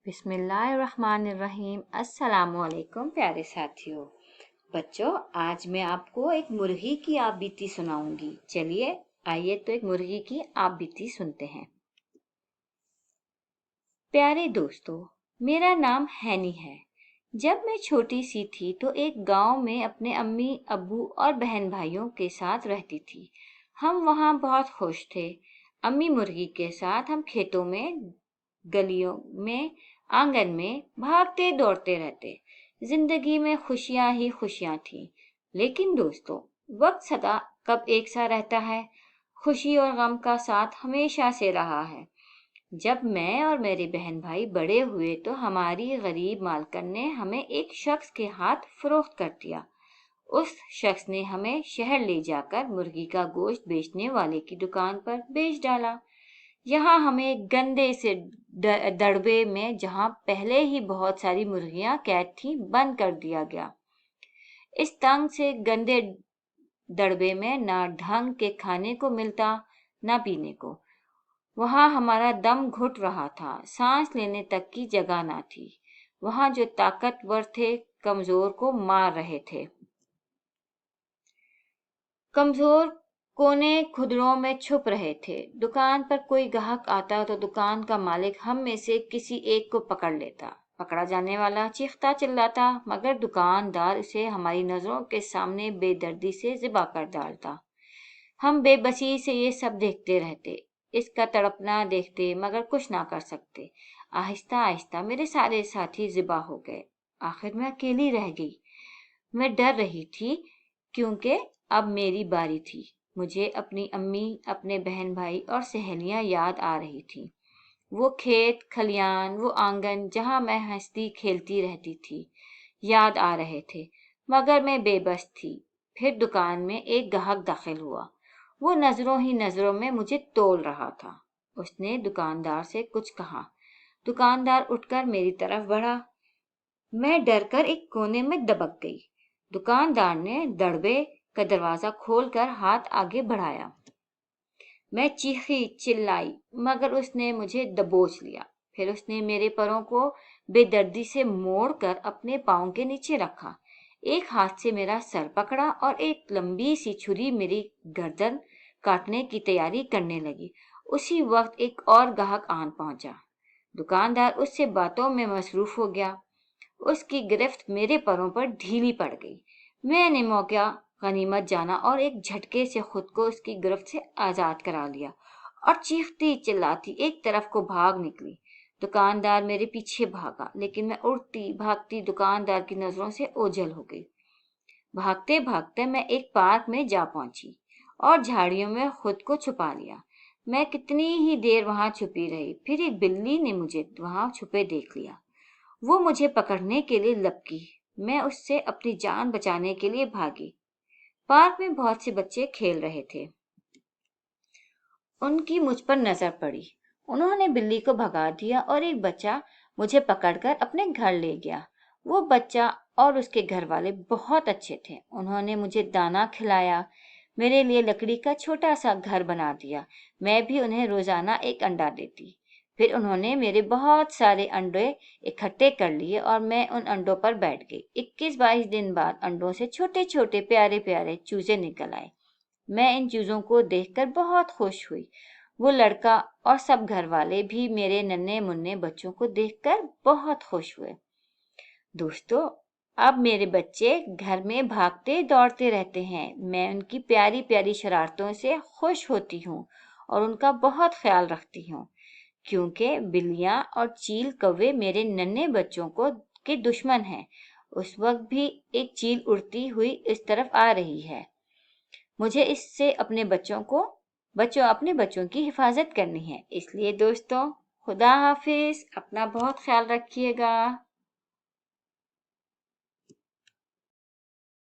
بسم اللہ الرحمن الرحیم۔ السلام علیکم پیارے ساتھیوں۔ بچوں، آج میں آپ کو ایک مرغی کی آپ بیتی سناؤں گی۔ چلیے آئیے تو ایک مرغی کی آپ بیتی سنتے ہیں۔ پیارے دوستو، میرا نام ہینی ہے۔ جب میں چھوٹی سی تھی تو ایک گاؤں میں اپنے امی ابو اور بہن بھائیوں کے ساتھ رہتی تھی۔ ہم وہاں بہت خوش تھے۔ امی مرغی کے ساتھ ہم کھیتوں میں، گلیوں میں، آنگن میں بھاگتے دوڑتے رہتے۔ زندگی میں خوشیاں ہی خوشیاں تھیں۔ لیکن دوستو، وقت سدا کب ایک سا رہتا ہے؟ خوشی اور غم کا ساتھ ہمیشہ سے رہا ہے۔ جب میں اور میرے بہن بھائی بڑے ہوئے تو ہماری غریب مالکن نے ہمیں ایک شخص کے ہاتھ فروخت کر دیا۔ اس شخص نے ہمیں شہر لے جا کر مرغی کا گوشت بیچنے والے کی دکان پر بیچ ڈالا۔ یہاں ہمیں گندے سے دڑبے میں، جہاں پہلے ہی بہت ساری مرغیاں قید تھیں، بند کر دیا گیا۔ اس تنگ سے گندے دڑبے میں نہ ڈھنگ کے کھانے کو ملتا، نہ پینے کو۔ وہاں ہمارا دم گھٹ رہا تھا، سانس لینے تک کی جگہ نہ تھی۔ وہاں جو طاقتور تھے کمزور کو مار رہے تھے۔ کمزور کونے کھدروں میں چھپ رہے تھے۔ دکان پر کوئی گاہک آتا تو دکان کا مالک ہم میں سے کسی ایک کو پکڑ لیتا۔ پکڑا جانے والا چیختا چلاتا، مگر دکاندار اسے ہماری نظروں کے سامنے بے دردی سے ذبح کر ڈالتا۔ ہم بے بسی سے یہ سب دیکھتے رہتے، اس کا تڑپنا دیکھتے، مگر کچھ نہ کر سکتے۔ آہستہ آہستہ میرے سارے ساتھی ذبح ہو گئے۔ آخر میں اکیلی رہ گئی۔ میں ڈر رہی تھی کیونکہ اب میری باری تھی۔ مجھے اپنی امی، اپنے بہن بھائی اور سہیلیاں یاد آ رہی تھیں۔ وہ کھیت کھلیان، وہ آنگن جہاں میں ہنستی کھیلتی رہتی تھی، یاد آ رہے تھے، مگر میں بے بس تھی۔ پھر دکان میں ایک گاہک داخل ہوا۔ وہ نظروں ہی نظروں میں مجھے تول رہا تھا۔ اس نے دکاندار سے کچھ کہا۔ دکاندار اٹھ کر میری طرف بڑھا۔ میں ڈر کر ایک کونے میں دبک گئی۔ دکاندار نے دڑبے کا دروازہ کھول کر ہاتھ آگے بڑھایا۔ میں چیخی چلائی، مگر اس نے مجھے دبوچ لیا۔ پھر اس نے میرے پروں کو بے دردی سے موڑ کر اپنے پاؤں کے نیچے رکھا۔ ایک ہاتھ سے میرا سر پکڑا اور ایک لمبی سی چھری میری گردن کاٹنے کی تیاری کرنے لگی۔ اسی وقت ایک اور گاہک آن پہنچا۔ دکاندار اس سے باتوں میں مصروف ہو گیا۔ اس کی گرفت میرے پروں پر ڈھیلی پڑ گئی۔ میں نے موقع غنیمت جانا اور ایک جھٹکے سے خود کو اس کی گرفت سے آزاد کرا لیا اور چیختی چلاتی ایک طرف کو بھاگ نکلی۔ دکاندار میرے پیچھے بھاگا، لیکن میں اڑتی بھاگتی دکاندار کی نظروں سے اوجھل ہو گئی۔ بھاگتے بھاگتے میں ایک پارک میں جا پہنچی اور جھاڑیوں میں خود کو چھپا لیا۔ میں کتنی ہی دیر وہاں چھپی رہی، پھر ایک بلی نے مجھے وہاں چھپے دیکھ لیا۔ وہ مجھے پکڑنے کے لیے لپکی۔ میں اس سے اپنی جان بچانے کے لیے بھاگی۔ پارک میں بہت سے بچے کھیل رہے تھے۔ ان کی مجھ پر نظر پڑی۔ انہوں نے بلی کو بھگا دیا اور ایک بچہ مجھے پکڑ کر اپنے گھر لے گیا۔ وہ بچہ اور اس کے گھر والے بہت اچھے تھے۔ انہوں نے مجھے دانا کھلایا، میرے لیے لکڑی کا چھوٹا سا گھر بنا دیا۔ میں بھی انہیں روزانہ ایک انڈا دیتی۔ پھر انہوں نے میرے بہت سارے انڈے اکٹھے کر لیے اور میں ان انڈوں پر بیٹھ گئی۔ 21-22 دن بعد انڈوں سے چھوٹے چھوٹے پیارے پیارے چوزے نکل آئے۔ میں ان چوزوں کو دیکھ کر بہت خوش ہوئی۔ وہ لڑکا اور سب گھر والے بھی میرے ننھے منھے بچوں کو دیکھ کر بہت خوش ہوئے۔ دوستو، اب میرے بچے گھر میں بھاگتے دوڑتے رہتے ہیں۔ میں ان کی پیاری پیاری شرارتوں سے خوش ہوتی ہوں اور ان کا بہت خیال رکھتی ہوں، کیونکہ بلیاں اور چیل کوے میرے ننھے بچوں کے دشمن ہیں۔ اس وقت بھی ایک چیل اڑتی ہوئی اس طرف آ رہی ہے۔ مجھے اس سے اپنے بچوں کی حفاظت کرنی ہے۔ اس لیے دوستوں، خدا حافظ، اپنا بہت خیال رکھیے گا۔